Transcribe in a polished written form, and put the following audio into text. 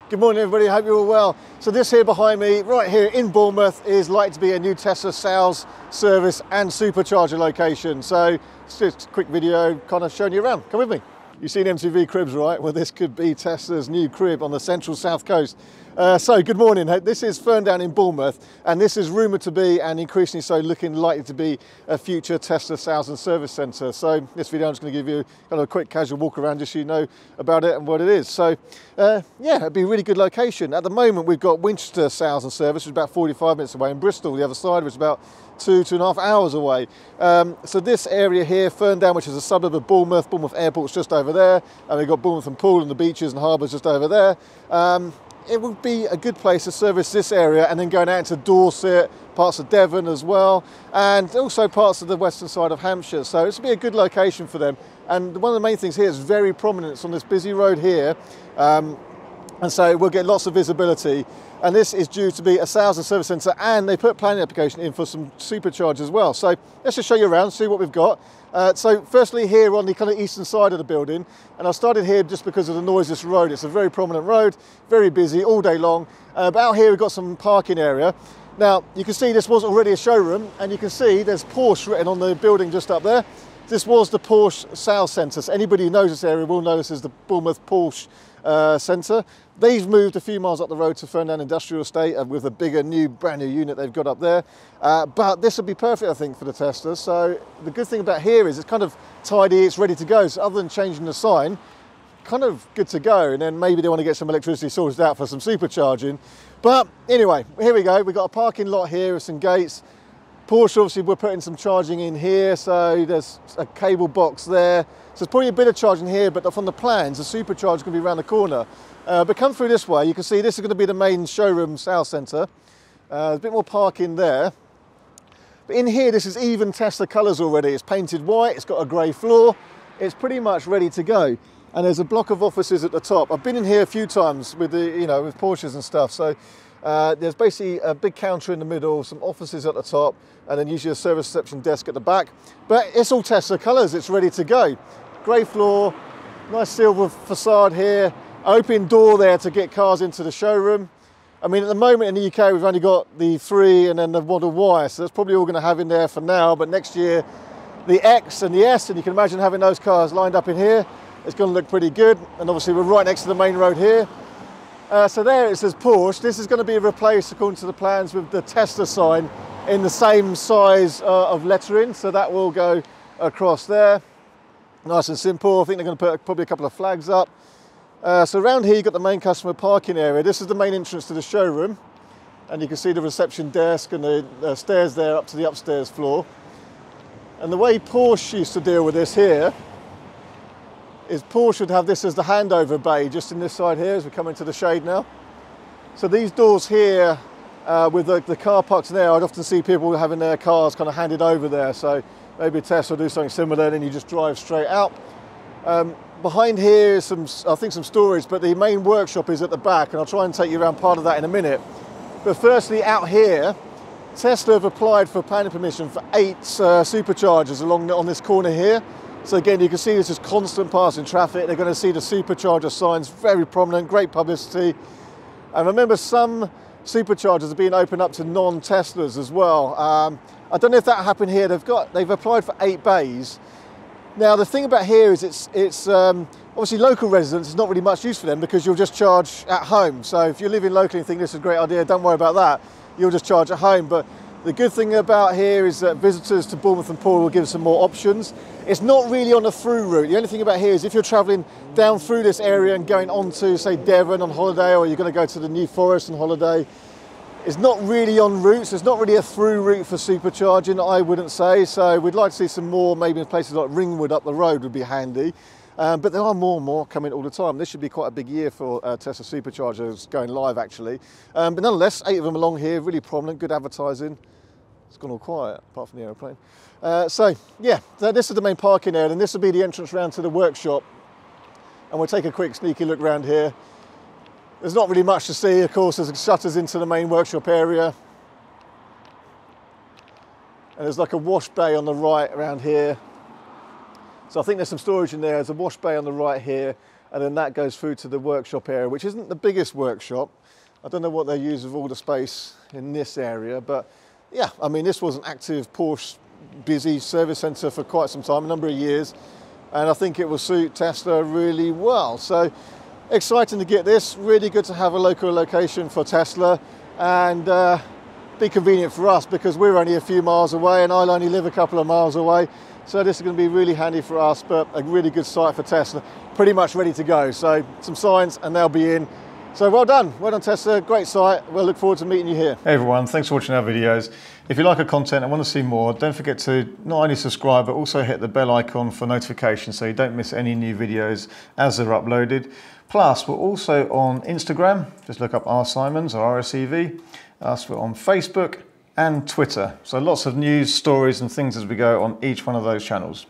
Good morning everybody, hope you're all well. So this here behind me, right here in Bournemouth, is likely to be a new Tesla sales, service and supercharger location. So it's just a quick video kind of showing you around. Come with me. You've seen MTV cribs, right? Well, this could be Tesla's new crib on the central south coast. So good morning, this is Ferndown in Bournemouth, and this is rumoured to be, and increasingly so looking likely to be, a future Tesla sales and service centre. So this video I'm just going to give you kind of a quick casual walk around just so you know about it and what it is. So yeah, it'd be a really good location. At the moment we've got Winchester sales and service, which is about 45 minutes away, and Bristol, the other side, which is about 2.5 hours away. So this area here, Ferndown, which is a suburb of Bournemouth, Bournemouth Airport's just over there, and we've got Bournemouth and Poole and the beaches and harbours just over there. It would be a good place to service this area, and then going out into Dorset, parts of Devon as well, and also parts of the western side of Hampshire. So this would be a good location for them. And one of the main things here is very prominent. It's on this busy road here, and so we'll get lots of visibility. And this is due to be a sales and service centre, and they put planning application in for some superchargers as well. So let's just show you around, see what we've got. So firstly here on the kind of eastern side of the building, and I started here just because of the noise of this road. It's a very prominent road, very busy all day long. But out here we've got some parking area. Now you can see this was already a showroom, and you can see there's Porsche written on the building just up there. This was the Porsche sales centre, so anybody who knows this area will know this is the Bournemouth Porsche centre. They've moved a few miles up the road to Ferndown Industrial Estate with a bigger new brand new unit they've got up there, but this would be perfect I think for the Tesla. So the good thing about here is it's kind of tidy, it's ready to go, so other than changing the sign, kind of good to go. And then maybe they want to get some electricity sorted out for some supercharging. But anyway, here we go, we've got a parking lot here with some gates. Porsche, obviously we're putting some charging in here, so there's a cable box there. So there's probably a bit of charging here, but from the plans, the supercharger is going to be around the corner. But come through this way, you can see this is going to be the main showroom sales centre. There's a bit more parking there. But in here, this is even Tesla colours already. It's painted white, it's got a grey floor. It's pretty much ready to go. And there's a block of offices at the top. I've been in here a few times with the, with Porsches and stuff. So there's basically a big counter in the middle, some offices at the top, and then usually a service reception desk at the back. But it's all Tesla colours, it's ready to go. Grey floor, nice silver facade here, open door there to get cars into the showroom. I mean, at the moment in the UK, we've only got the 3 and then the Model Y, so that's probably all going to have in there for now. But next year, the X and the S, and you can imagine having those cars lined up in here. It's going to look pretty good. And obviously, we're right next to the main road here. So there it says Porsche. This is going to be replaced, according to the plans, with the Tesla sign in the same size of lettering. So that will go across there. Nice and simple. I think they're going to put probably a couple of flags up. So around here you've got the main customer parking area. This is the main entrance to the showroom. And you can see the reception desk and the stairs there up to the upstairs floor. And the way Porsche used to deal with this here is Porsche would have this as the handover bay just in this side here as we come into the shade now. So these doors here with the car parks there, I'd often see people having their cars kind of handed over there. So maybe Tesla will do something similar, then you just drive straight out. Behind here is I think some storage, but the main workshop is at the back, and I'll try and take you around part of that in a minute. But firstly, out here, Tesla have applied for planning permission for 8 superchargers on this corner here. So again, you can see this is constant passing traffic. They're going to see the supercharger signs, very prominent, great publicity. And remember, some superchargers are being opened up to non-Teslas as well. I don't know if that happened here. They've applied for 8 bays. Now, the thing about here is it's obviously local residents, it's not really much use for them because you'll just charge at home. So if you're living locally and think this is a great idea, don't worry about that. You'll just charge at home. But the good thing about here is that visitors to Bournemouth and Poole will give some more options. It's not really on a through route. The only thing about here is if you're travelling down through this area and going on to, say, Devon on holiday, or you're going to go to the New Forest on holiday, it's not really on routes. There's not really a through route for supercharging, I wouldn't say. So we'd like to see some more, maybe in places like Ringwood up the road would be handy. But there are more and more coming all the time. This should be quite a big year for Tesla superchargers going live, actually. But nonetheless, 8 of them along here, really prominent, good advertising. It's gone all quiet, apart from the aeroplane. So yeah, so this is the main parking area, and this will be the entrance round to the workshop. And we'll take a quick sneaky look around here. There's not really much to see, of course. There's shutters into the main workshop area. And there's like a wash bay on the right around here. So I think there's some storage in there. There's a wash bay on the right here. and then that goes through to the workshop area, which isn't the biggest workshop. I don't know what they use with all the space in this area, but yeah, I mean, this was an active Porsche busy service centre for quite some time, a number of years, and I think it will suit Tesla really well. So exciting to get this, really good to have a local location for Tesla, and be convenient for us because we're only a few miles away and I'll only live a couple of miles away. So this is going to be really handy for us, but a really good site for Tesla, pretty much ready to go. So some signs and they'll be in. So well done Tesla, great site. We'll look forward to meeting you here. Hey everyone, thanks for watching our videos. If you like our content and want to see more, don't forget to not only subscribe, but also hit the bell icon for notifications so you don't miss any new videos as they're uploaded. Plus, we're also on Instagram, just look up R Simons or RSEV. We're on Facebook and Twitter. So lots of news, stories and things as we go on each one of those channels.